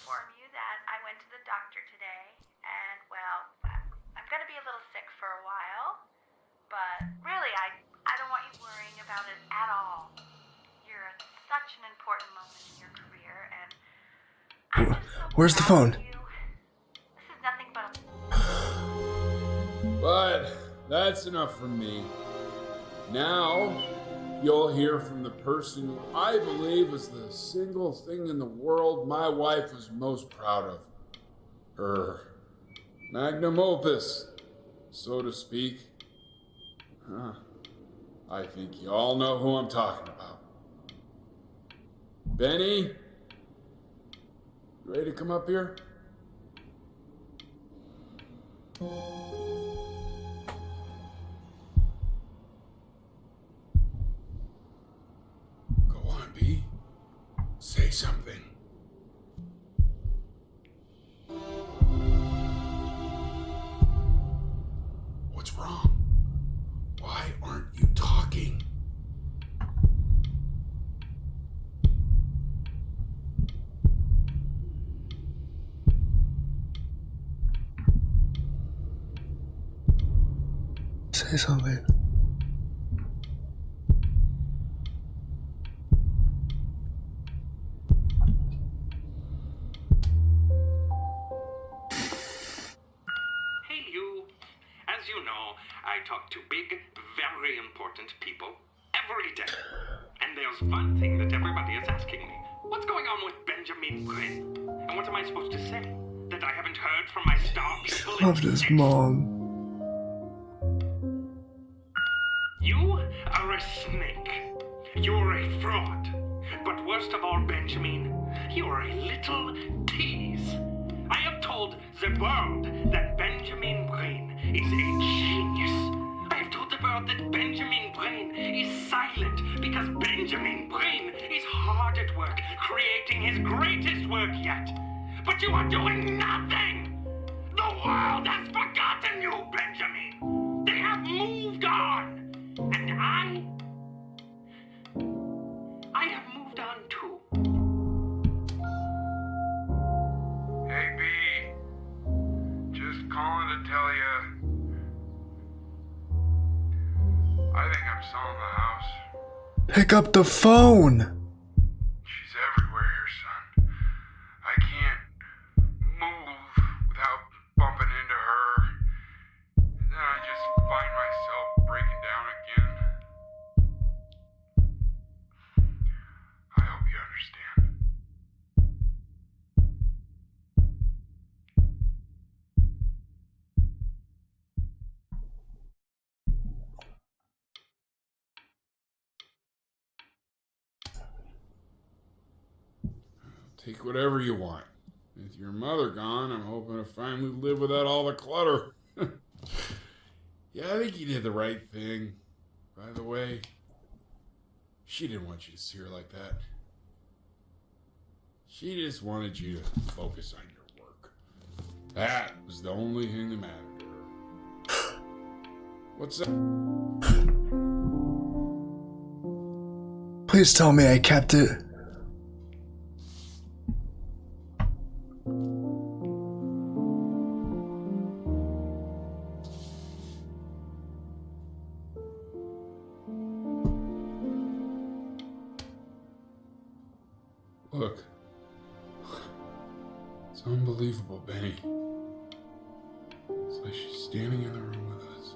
inform you that I went to the doctor today, and, well, I'm going to be a little sick for a while, but really, I don't want you worrying about it at all. You're at such an important moment in your career, and I'm just so Where's the proud phone? of you. This is nothing but a... But that's enough from me. Now, you'll hear from the person who I believe is the single thing in the world my wife was most proud of. Her magnum opus, so to speak. I think you all know who I'm talking about. Benny? You ready to come up here? Go on, B. Say something. What's wrong? Why aren't you talking? Say something. Hey, you. As you know, I talk to big, very important people every day. And there's one thing that everybody is asking me. What's going on with Benjamin Bryn? And what am I supposed to say? That I haven't heard from my star people in Love this 6 mom. You are a snake. You're a fraud. But worst of all, Benjamin, you're a little tease. I have told the world that Benjamin Bryn is a genius. I have told the world that Benjamin Bryn is silent because Benjamin Bryn is hard at work creating his greatest work yet. But you are doing nothing! The world has forgotten you, Benjamin! They have moved on! And I have moved on too. Hey, B. Just calling to tell you. I think I'm selling the house. Pick up the phone. She's everywhere here, son. I can't move without bumping into her. And then I just find myself breaking down again. I hope you understand. Take whatever you want. With your mother gone, I'm hoping to finally live without all the clutter. Yeah, I think you did the right thing. By the way, she didn't want you to see her like that. She just wanted you to focus on your work. That was the only thing that mattered to her. What's that? Please tell me I kept it. Look. It's unbelievable, Benny. It's like she's standing in the room with us.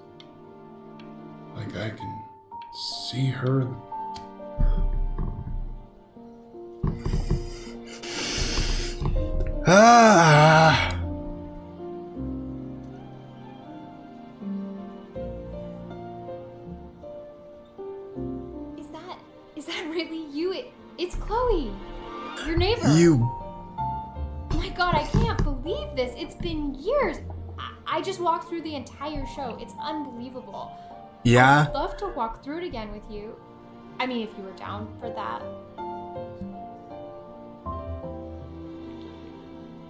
Like I can see her in the... Ah! Is that really you? It's Chloe, your neighbor. You. Oh my god, I can't believe this. It's been years. I just walked through the entire show. It's unbelievable. Yeah? I'd love to walk through it again with you. I mean, if you were down for that.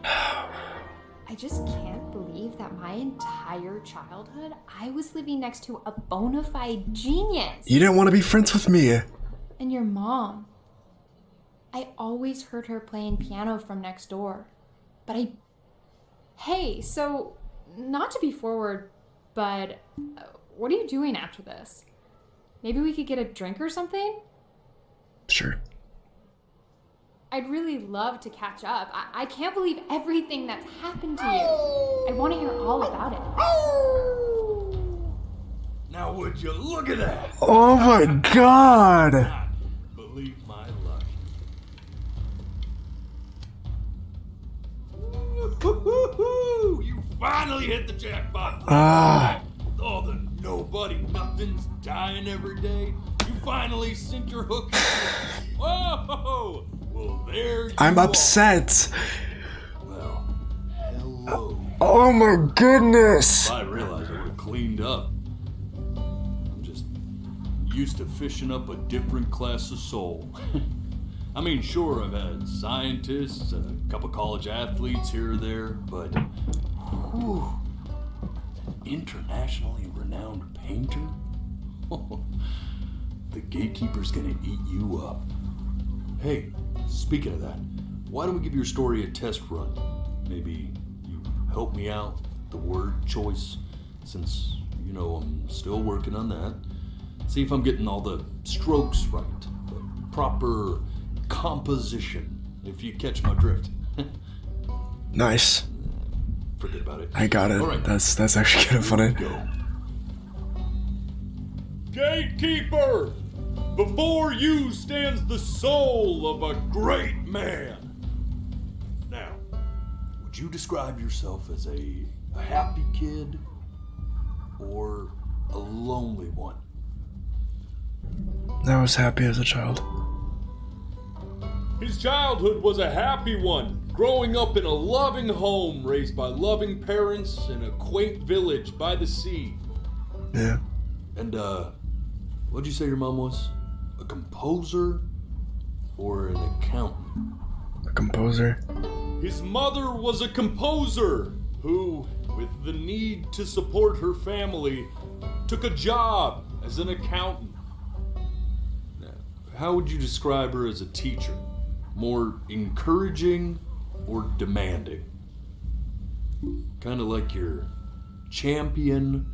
I just can't believe that my entire childhood, I was living next to a bona fide genius. You didn't want to be friends with me. And your mom. I always heard her playing piano from next door. But Hey, so, not to be forward, but what are you doing after this? Maybe we could get a drink or something? Sure. I'd really love to catch up. I can't believe everything that's happened to you. I want to hear all about it. Now would you look at that? Oh my god! I believe my luck. Woo-hoo-hoo-hoo! You finally hit the jackpot. All the nobody nothings dying every day. You finally sink your hook in it. Whoa! Well, there you I'm are. upset. Well, hello. Oh my goodness. I realized I would have cleaned up. I'm just used to fishing up a different class of soul. I mean, sure, I've had scientists, a couple college athletes here or there, but whew, internationally renowned painter? The gatekeeper's gonna eat you up. Hey, speaking of that, why don't we give your story a test run? Maybe you help me out with the word choice, since, you know, I'm still working on that. See if I'm getting all the strokes right, the proper composition, if you catch my drift. Nice. Forget about it. I got it. All right. That's actually kind of funny. Go. Gatekeeper! Before you stands the soul of a great man. Now, would you describe yourself as a happy kid or a lonely one? I was happy as a child. His childhood was a happy one, growing up in a loving home raised by loving parents in a quaint village by the sea. Yeah. And, what'd you say your mom was? A composer or an accountant? A composer. His mother was a composer who, with the need to support her family, took a job as an accountant. Now, how would you describe her as a teacher? More encouraging or demanding? Kind of like your champion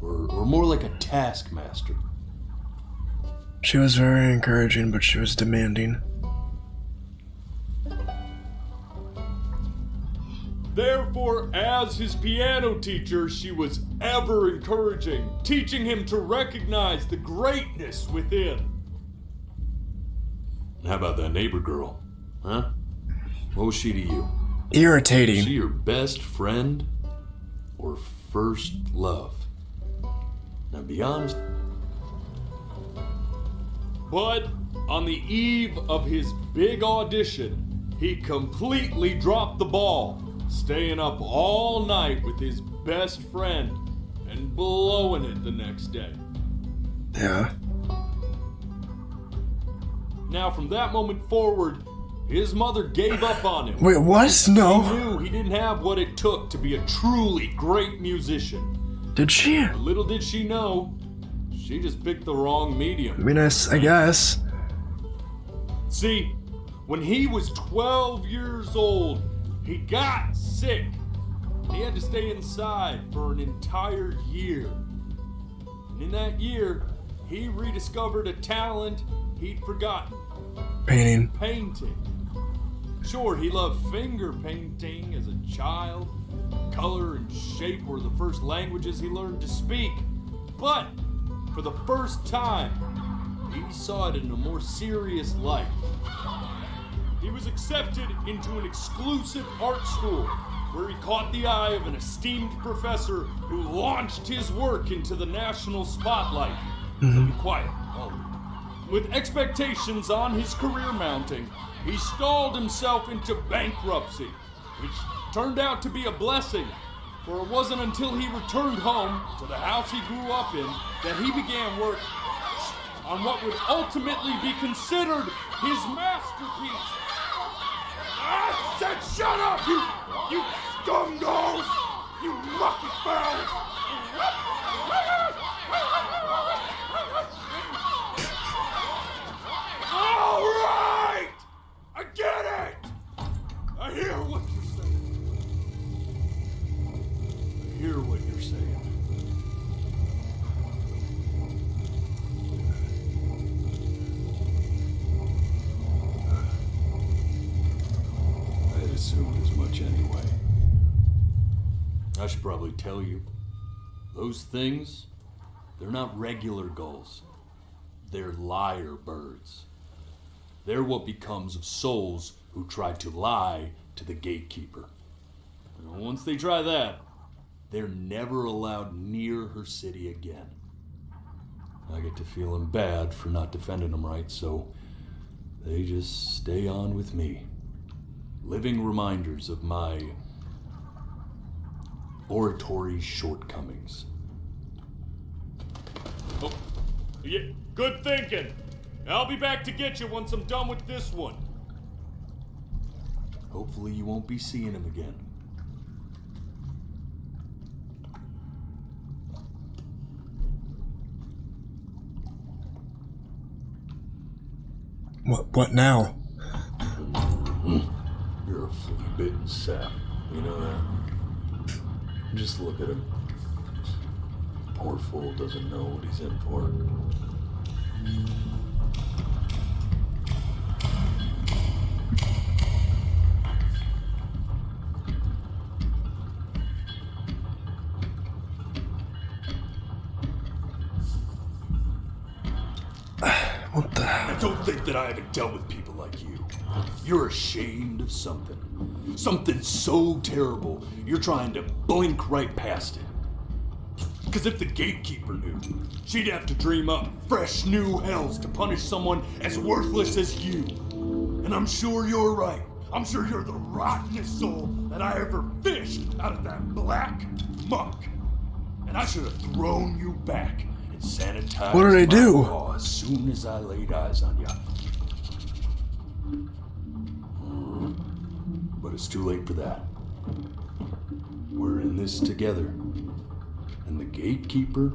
or more like a taskmaster? She was very encouraging, but she was demanding. Therefore, as his piano teacher, she was ever encouraging, teaching him to recognize the greatness within. How about that neighbor girl? Huh? What was she to you? Was she Irritating. your best friend or first love? Now be honest. But on the eve of his big audition, he completely dropped the ball, staying up all night with his best friend and blowing it the next day. Yeah. Now, from that moment forward, his mother gave up on him. Wait, what? She No. knew he didn't have what it took to be a truly great musician. Did she? I Little did she know, she just picked the wrong medium. mean, I guess. See, when he was 12 years old, he got sick. He had to stay inside for an entire year. And in that year, he rediscovered a talent he'd forgotten. Painting. Painting. Sure, he loved finger painting as a child. Color and shape were the first languages he learned to speak. But for the first time, he saw it in a more serious light. He was accepted into an exclusive art school where he caught the eye of an esteemed professor who launched his work into the national spotlight. So be quiet, all of you. With expectations on his career mounting, he stalled himself into bankruptcy, which turned out to be a blessing, for it wasn't until he returned home to the house he grew up in that he began work on what would ultimately be considered his masterpiece. I said shut up, you scum dolls! You lucky fowls! All right! I get it! I hear what you're saying. what you're saying. I had assumed as much anyway. I should probably tell you, those things, they're not regular gulls. They're lyre birds. They're what becomes of souls who try to lie to the gatekeeper. And once they try that, they're never allowed near her city again. I get to feeling bad for not defending them right, so they just stay on with me. Living reminders of my oratory shortcomings. Oh, yeah, good thinking. I'll be back to get you once I'm done with this one. Hopefully you won't be seeing him again. What now? You're a flea-bitten sap. You know that? Just look at him. Poor fool doesn't know what he's in for. What the hell? I don't think that I haven't dealt with people like you. You're ashamed of something. Something so terrible, you're trying to blink right past it. Because if the gatekeeper knew, she'd have to dream up fresh new hells to punish someone as worthless as you. And I'm sure you're right. I'm sure you're the rottenest soul that I ever fished out of that black muck. And I should have thrown you back and sanitized What did I my do? paw as soon as I laid eyes on you. But it's too late for that. We're in this together. And the gatekeeper,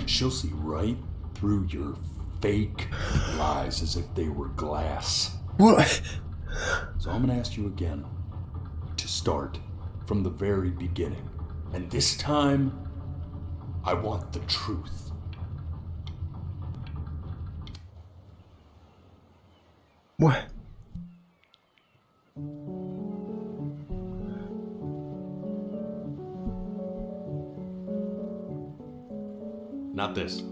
she'll see right through your fake lies as if they were glass. What? So I'm gonna ask you again to start from the very beginning. And this time, I want the truth. What? Not this.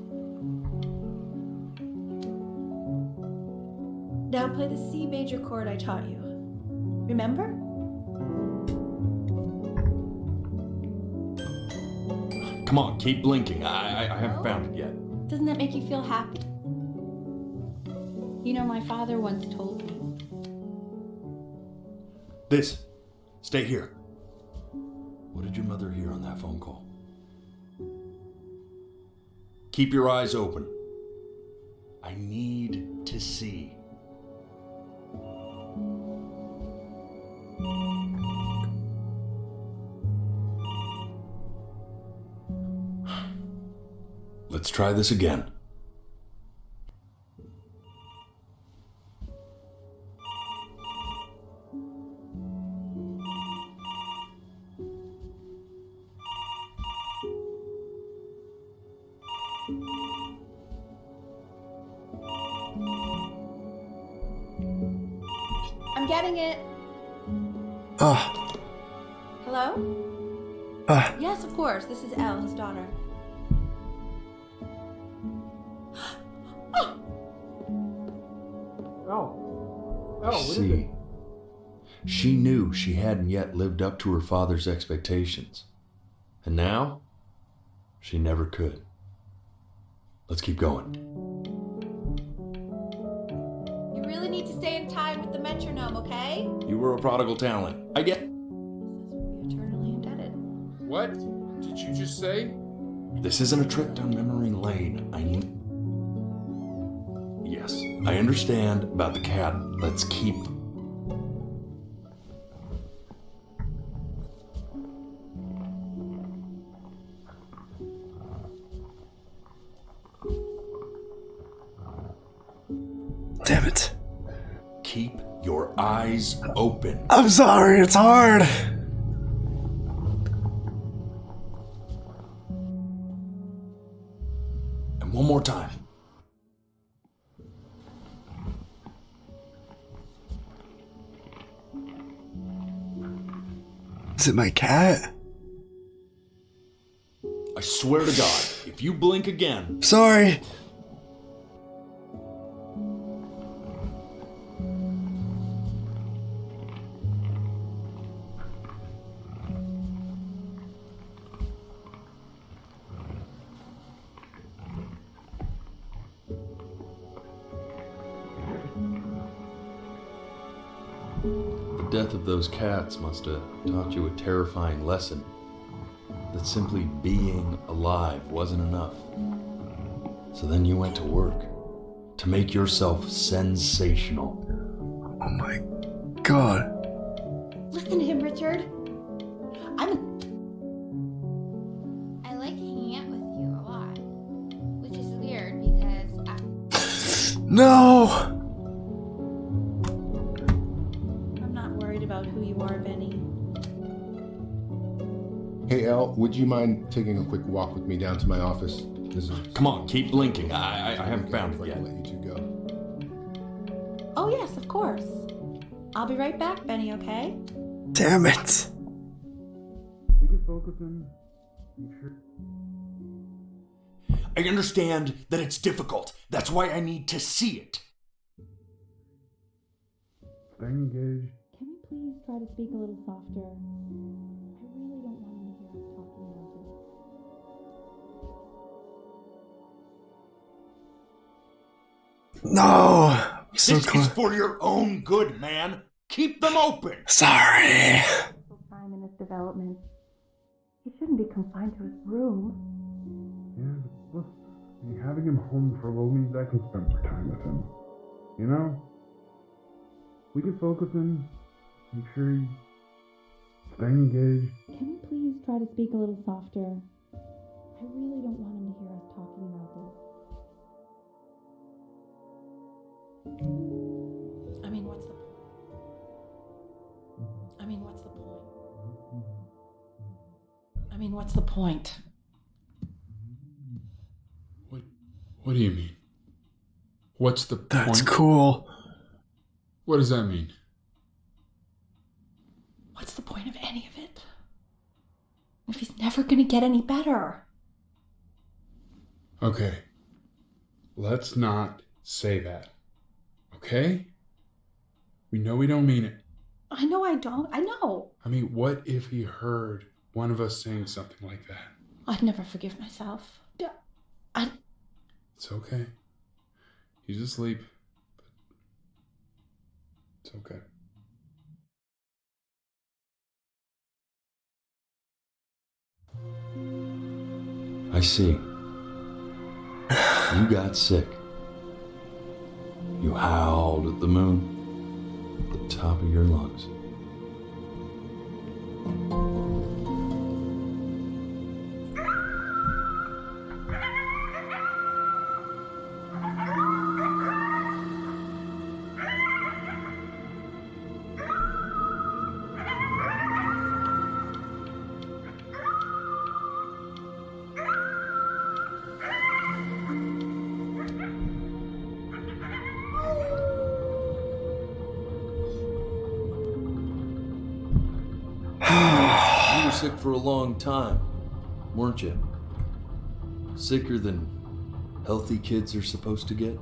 Now play the C major chord I taught you. Remember? Come on, keep blinking. I haven't found it yet. Doesn't that make you feel happy? You know, my father once told me. This. Stay here. What did your mother hear on that phone call? Keep your eyes open. I need to see. Let's try this again. I'm getting it. Hello? Yes, of course. This is Elle, his daughter. See, she knew she hadn't yet lived up to her father's expectations. And now, she never could. Let's keep going. You really need to stay in time with the metronome, okay? You were a prodigal talent. I get. This will be eternally indebted. What did you just say? This isn't a trip down memory lane. Yes, I understand about the cat. Let's keep. Damn it. Keep your eyes open. I'm sorry, it's hard. time. Is it my cat? I swear to God, if you blink again, Sorry. the death of those cats must have taught you a terrifying lesson. That simply being alive wasn't enough. So then you went to work to make yourself sensational. Oh my god. Listen to him, Richard. I like hanging out with you a lot, which is weird because No! I'm not worried about who you are, Benny. Hey, Elle, would you mind taking a quick walk with me down to my office? Come on, keep blinking. I haven't found it If I yet. can let you two go. Oh, yes, of course. I'll be right back, Benny, okay? Damn it. We can focus and make sure. I understand that it's difficult. That's why I need to see it. Stay engaged. Can we please try to speak a little softer? I really don't want him to hear us talking about it. No. So This is close. for your own good, man. Keep them open. Sorry. Time in his development. He shouldn't be confined to his room. Yeah, but look, I mean, having him home for a little means I can spend more time with him. You know? We can focus and make sure he's staying engaged. Can we please try to speak a little softer? I really don't want him to hear us talking about this. I mean, what's the point? I mean, what's the point? I mean, what's the point? What do you mean? What's the That's point? cool. What does that mean? What's the point of any of it? If he's never gonna get any better. Okay. Let's not say that. Okay? We know we don't mean it. I know I don't. I know. I mean, what if he heard one of us saying something like that? I'd never forgive myself. It's okay. He's asleep. But it's okay. I see. You got sick. You howled at the moon at the top of your lungs. You were sick for a long time, weren't you? Sicker than healthy kids are supposed to get?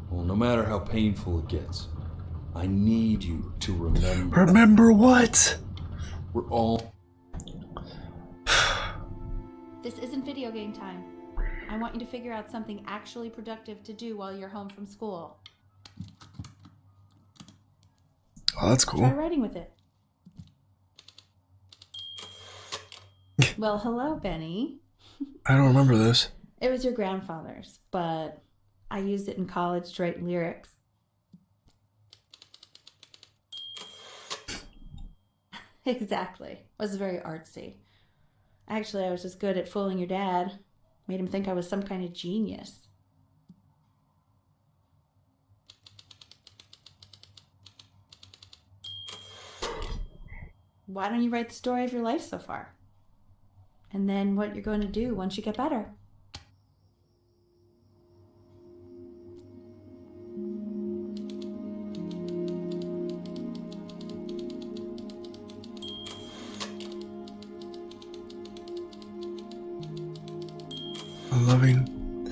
Well, no matter how painful it gets, I need you to remember. Remember what? We're all... This isn't video game time. I want you to figure out something actually productive to do while you're home from school. Oh, that's Try cool. writing with it. Well, hello, Benny. I don't remember this. It was your grandfather's, but I used it in college to write lyrics. Exactly. It was very artsy. Actually, I was just good at fooling your dad. Made him think I was some kind of genius. Why don't you write the story of your life so far? And then what you're going to do once you get better? loving.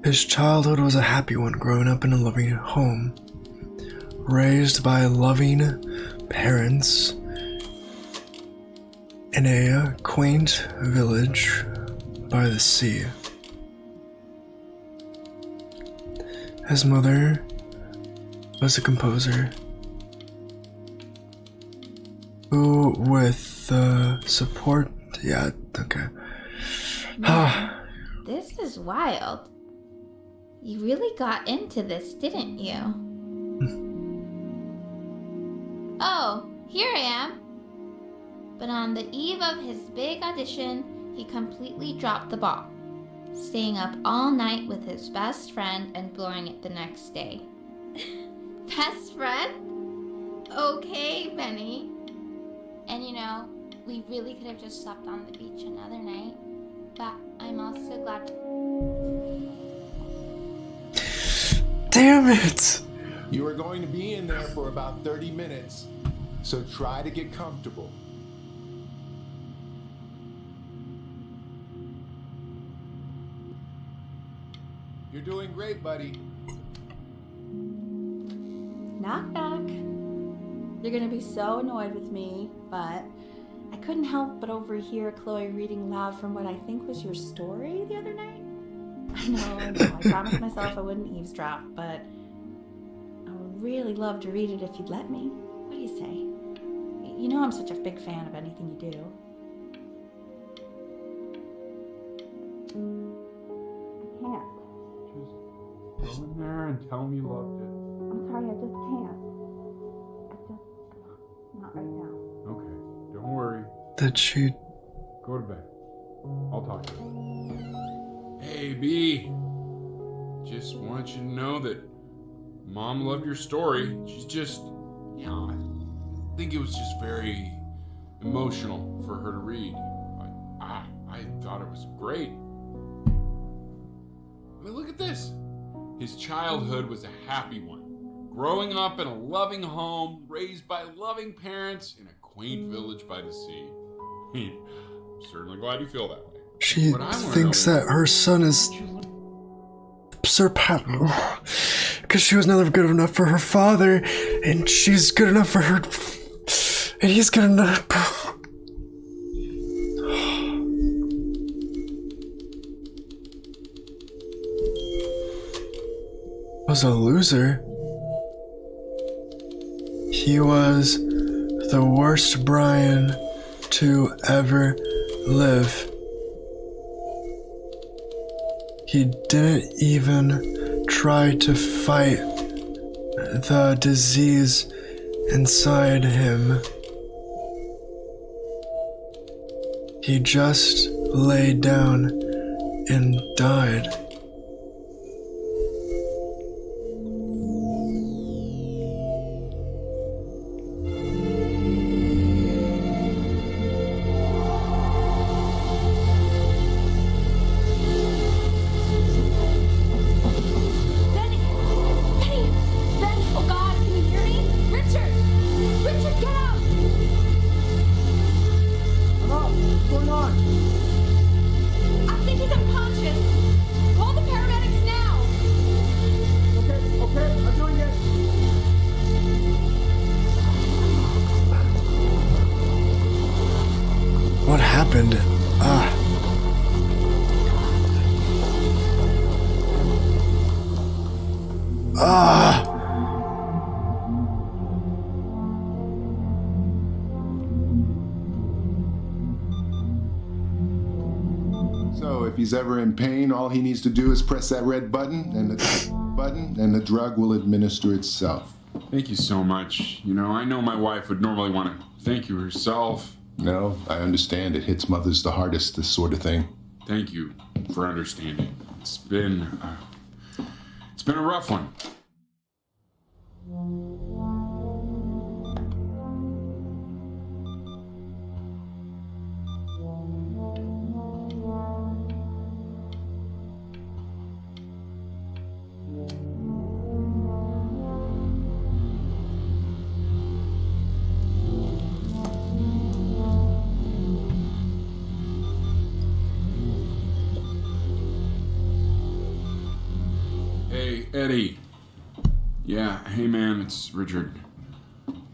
His childhood was a happy one, growing up in a loving home, raised by loving parents in a quaint village by the sea. His mother was a composer who, with the support, This is wild. You really got into this, didn't you? Oh, here I am. But on the eve of his big audition, he completely dropped the ball, staying up all night with his best friend and blowing it the next day. Best friend? Okay, Benny. And we really could have just slept on the beach another night, but I'm also glad. Damn it! You are going to be in there for about 30 minutes, so try to get comfortable. You're doing great, buddy. Knock, knock. You're gonna be so annoyed with me, but I couldn't help but overhear Chloe reading loud from what I think was your story the other night. I know, I promised myself I wouldn't eavesdrop, but I would really love to read it if you'd let me. What do you say? You know I'm such a big fan of anything you do. I can't. Just go in there and tell him you loved it. I'm sorry, I just can't. Not right now. Okay, don't worry. That she... Go to bed. I'll talk to you. Hey, B. Just want you to know that Mom loved your story. She's just, I think it was just very emotional for her to read. I thought it was great. I mean, look at this. His childhood was a happy one. Growing up in a loving home, raised by loving parents in a quaint village by the sea. I'm certainly glad you feel that way. She thinks that her son is Sir Patton because she was never good enough for her father, and she's good enough for her, and he's good enough. Was a loser. He was the worst Brian to ever live. He didn't even try to fight the disease inside him. He just lay down and died. What happened? So if he's ever in pain, all he needs to do is press that red button, and the drug will administer itself. Thank you so much. I know my wife would normally want to thank you herself. No, I understand. It hits mothers the hardest, this sort of thing. Thank you for understanding. It's been a rough one. Betty. Yeah, hey man, it's Richard.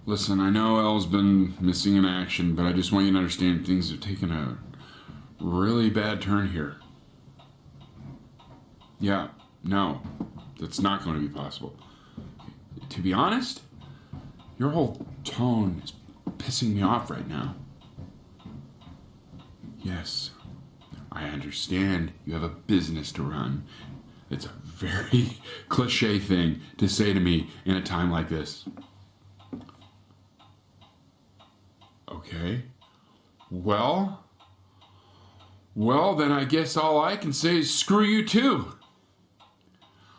Listen, I know Elle's been missing in action, but I just want you to understand things have taken a really bad turn here. Yeah, no, that's not going to be possible. To be honest, your whole tone is pissing me off right now. Yes, I understand you have a business to run. It's a very cliche thing to say to me in a time like this. Okay. Well, then I guess all I can say is screw you too.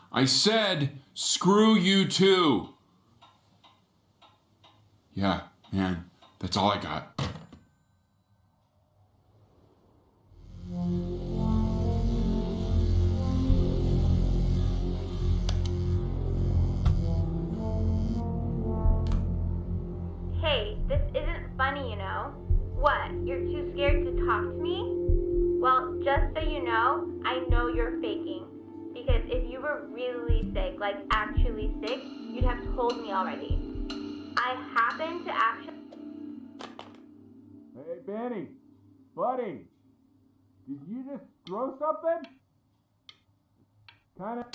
I said screw you too. Yeah, man, that's all I got. Hey, this isn't funny, you know. What, you're too scared to talk to me? Well, just so you know, I know you're faking. Because if you were really sick, like actually sick, you'd have told me already. I happen to actually... Hey, Benny, buddy, did you just throw something? Kinda.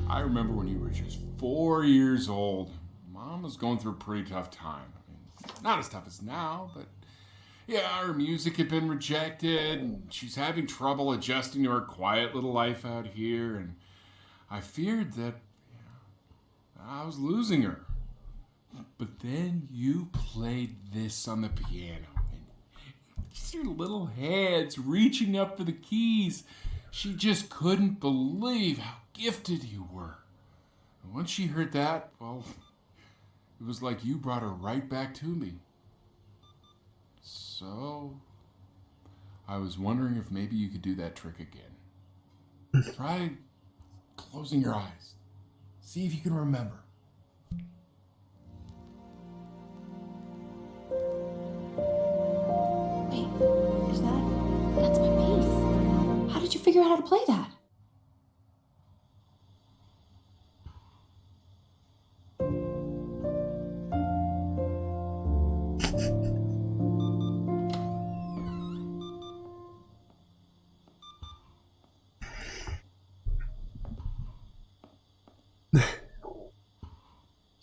I remember when you were just 4 years old. Mom was going through a pretty tough time. I mean, not as tough as now, but yeah, her music had been rejected, and she's having trouble adjusting to her quiet little life out here, and I feared that I was losing her. But then you played this on the piano, and just your little hands reaching up for the keys. She just couldn't believe how gifted you were. And once she heard that, well, it was like you brought her right back to me. So, I was wondering if maybe you could do that trick again. Try closing your eyes. See if you can remember. Wait, that's my bass. How did you figure out how to play that?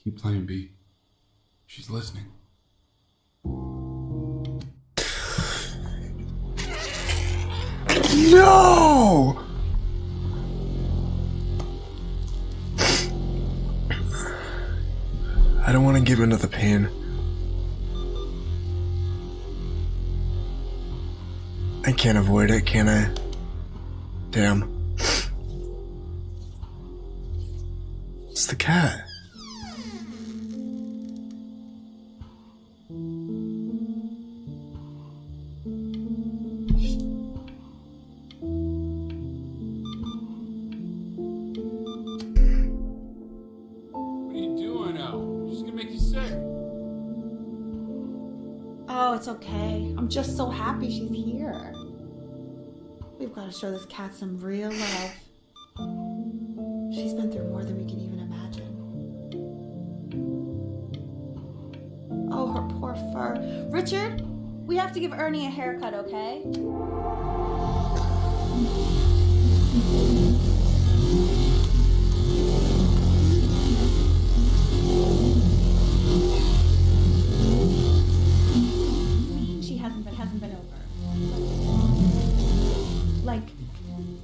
Keep playing, B. She's listening. No! I don't want to give another pain. I can't avoid it, can I? Damn. It's the cat. What are you doing, Elle? She's gonna make you sick. Oh, it's okay. I'm just so happy she's here. We've got to show this cat some real love. She's been through more than we can even imagine. Oh, her poor fur. Richard, we have to give Ernie a haircut, okay? She hasn't been over. Like,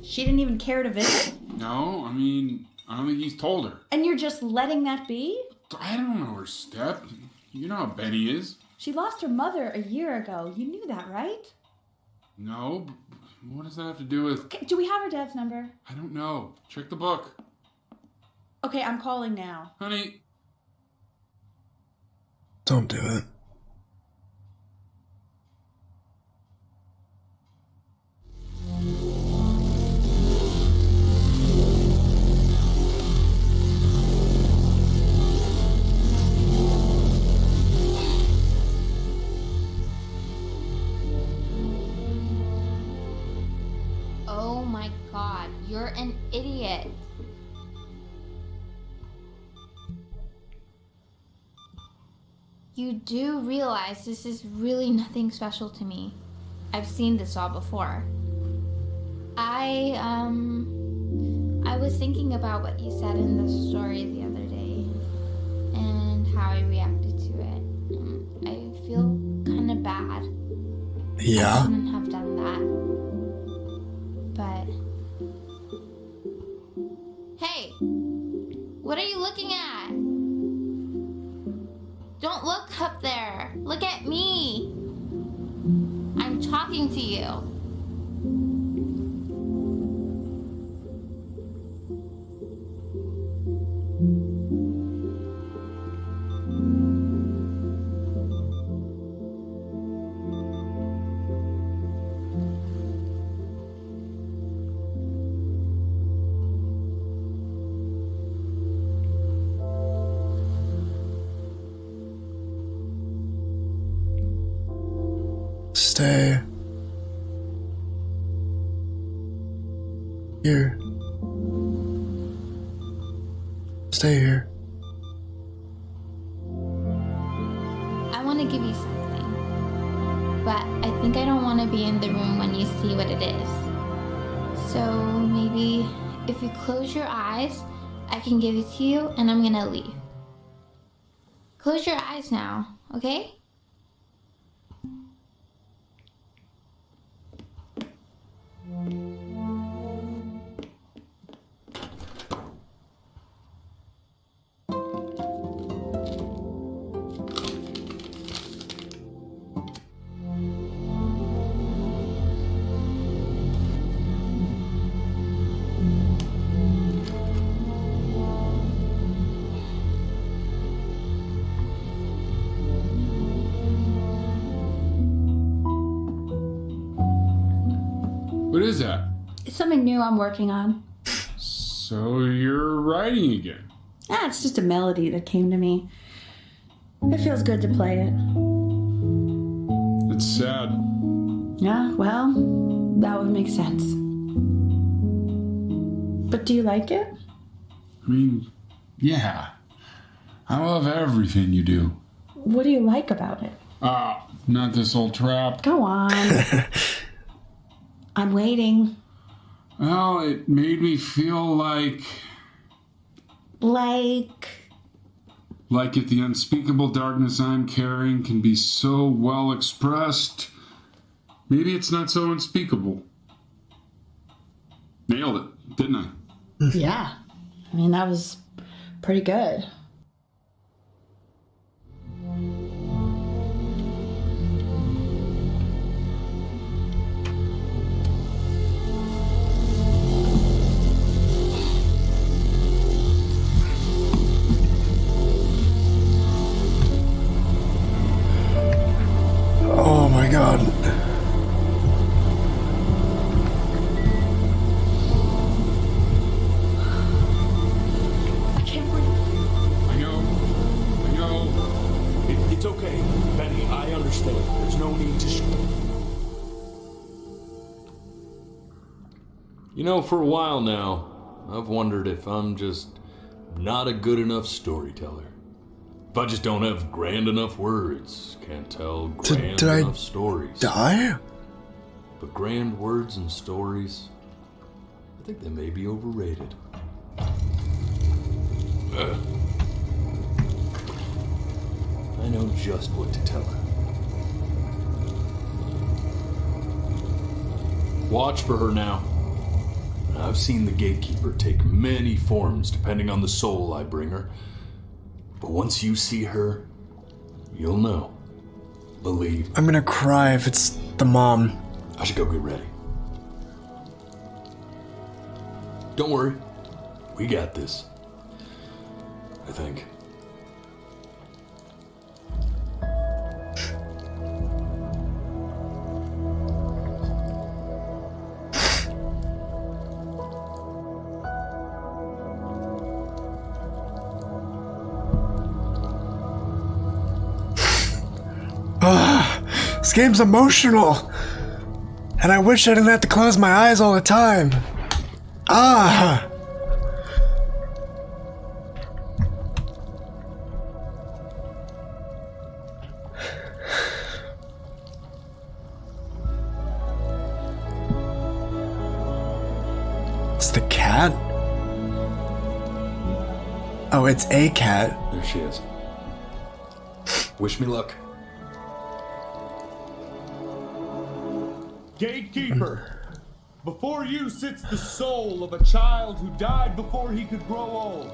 she didn't even care to visit? No, I mean, I don't think he's told her. And you're just letting that be? I don't know her step. You know how Betty is. She lost her mother a year ago. You knew that, right? No, but what does that have to do with... Okay, do we have her dad's number? I don't know. Check the book. Okay, I'm calling now. Honey. Don't do it. Oh my god, you're an idiot. you do realize this is really nothing special to me. I've seen this all before. I was thinking about what you said in the story the other day and how I reacted to it. I feel kind of bad. I Yeah? shouldn't have done that. But hey, what are you looking at? Don't look up there. Look at me. I'm talking to you. Stay. Here. Stay here. I want to give you something, but I think I don't want to be in the room when you see what it is. So maybe if you close your eyes, I can give it to you and I'm gonna leave. Close your eyes now, okay? What is that? It's something new I'm working on. So you're writing again. It's just a melody that came to me. It feels good to play it. It's sad. Yeah, well, that would make sense. But do you like it? I mean, yeah. I love everything you do. What do you like about it? Not this old trap. Go on. I'm waiting. Well, it made me feel like if the unspeakable darkness I'm carrying can be so well expressed, maybe it's not so unspeakable. Nailed it, didn't I? Yeah. I mean, that was pretty good. Oh my god. I can't breathe. I know. It's okay, Benny. I understand. There's no need to. You know, for a while now, I've wondered if I'm just not a good enough storyteller. If I just don't have grand enough words, can't tell grand Did I enough stories. Die? But grand words and stories, I think they may be overrated. I know just what to tell her. Watch for her now. I've seen the gatekeeper take many forms depending on the soul I bring her. But once you see her, you'll know. Believe. I'm gonna cry if it's the mom. I should go get ready. Don't worry. We got this. I think. This game's emotional. And I wish I didn't have to close my eyes all the time. Oh, it's a cat. There she is. Wish me luck. Gatekeeper, before you sits the soul of a child who died before he could grow old.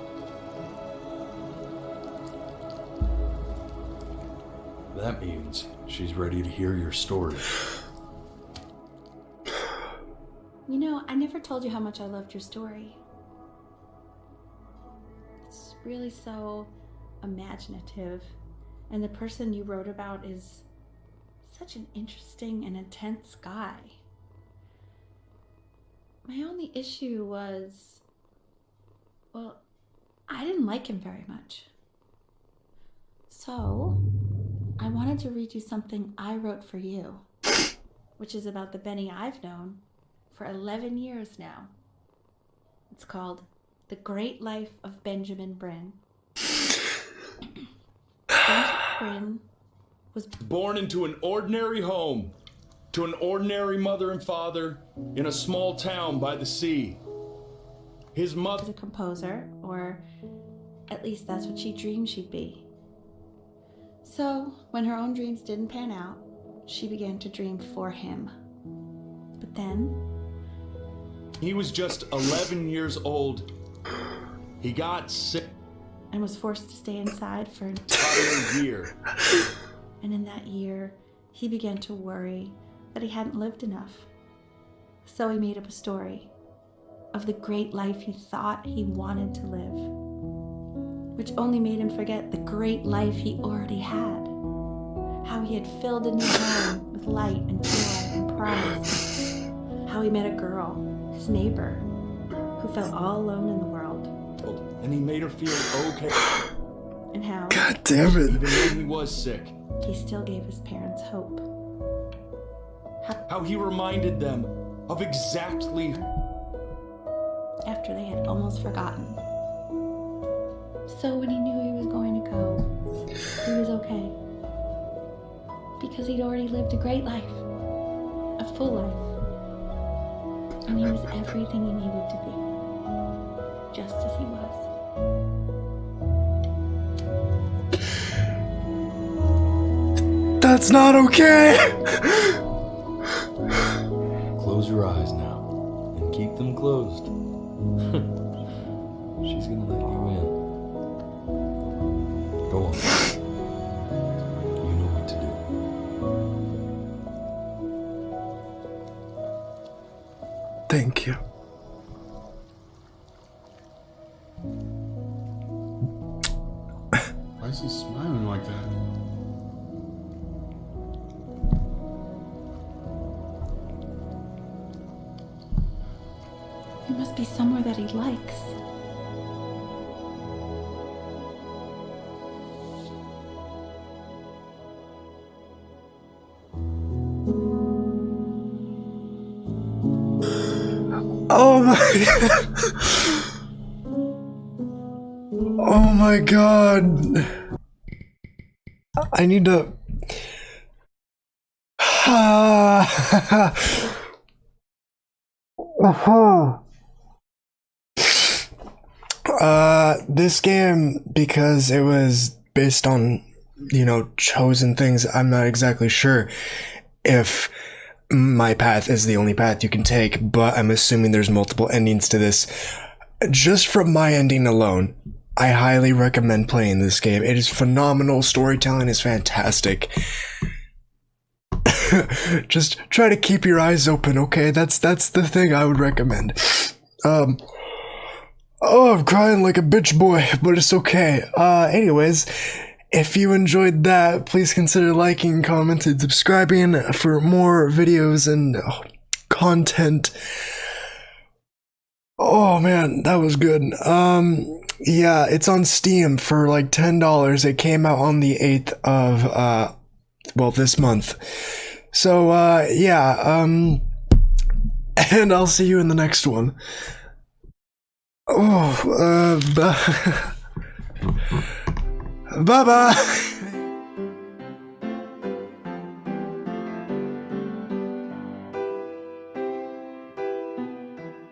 That means she's ready to hear your story. You know, I never told you how much I loved your story. It's really so imaginative, and the person you wrote about is such an interesting and intense guy. My only issue was, well, I didn't like him very much. So, I wanted to read you something I wrote for you, which is about the Benny I've known for 11 years now. It's called The Great Life of Benjamin Brin. Benjamin Brin was born into an ordinary home, to an ordinary mother and father in a small town by the sea. His mother, a composer, or at least that's what she dreamed she'd be. So, when her own dreams didn't pan out, she began to dream for him. But then, he was just 11 years old. He got sick and was forced to stay inside for an entire year. And in that year, he began to worry that he hadn't lived enough. So he made up a story of the great life he thought he wanted to live, which only made him forget the great life he already had. How he had filled a new home with light and joy and promise. How he met a girl, his neighbor, who felt all alone in the world. And he made her feel okay. And how, God damn it, even when he was sick, he still gave his parents hope. How he reminded them of exactly after they had almost forgotten. So when he knew he was going to go, he was okay. Because he'd already lived a great life, a full life. And he was everything he needed to be, just as he was. That's not okay! Close your eyes now, and keep them closed. She's gonna let you in. Go on. You know what to do. Thank you. Why is he smiling like that? There must be somewhere that he likes. Oh my Oh my god. I need to this game, because it was based on, chosen things, I'm not exactly sure if my path is the only path you can take, but I'm assuming there's multiple endings to this. Just from my ending alone, I highly recommend playing this game. It is phenomenal. Storytelling is fantastic. Just try to keep your eyes open, okay? That's the thing I would recommend. I'm crying like a bitch boy, but it's okay. Anyways, if you enjoyed that, please consider liking, commenting, subscribing for more videos and content. Oh man, that was good. Yeah, it's on Steam for like $10. It came out on the 8th of, this month. So, yeah, and I'll see you in the next one. Bye-bye.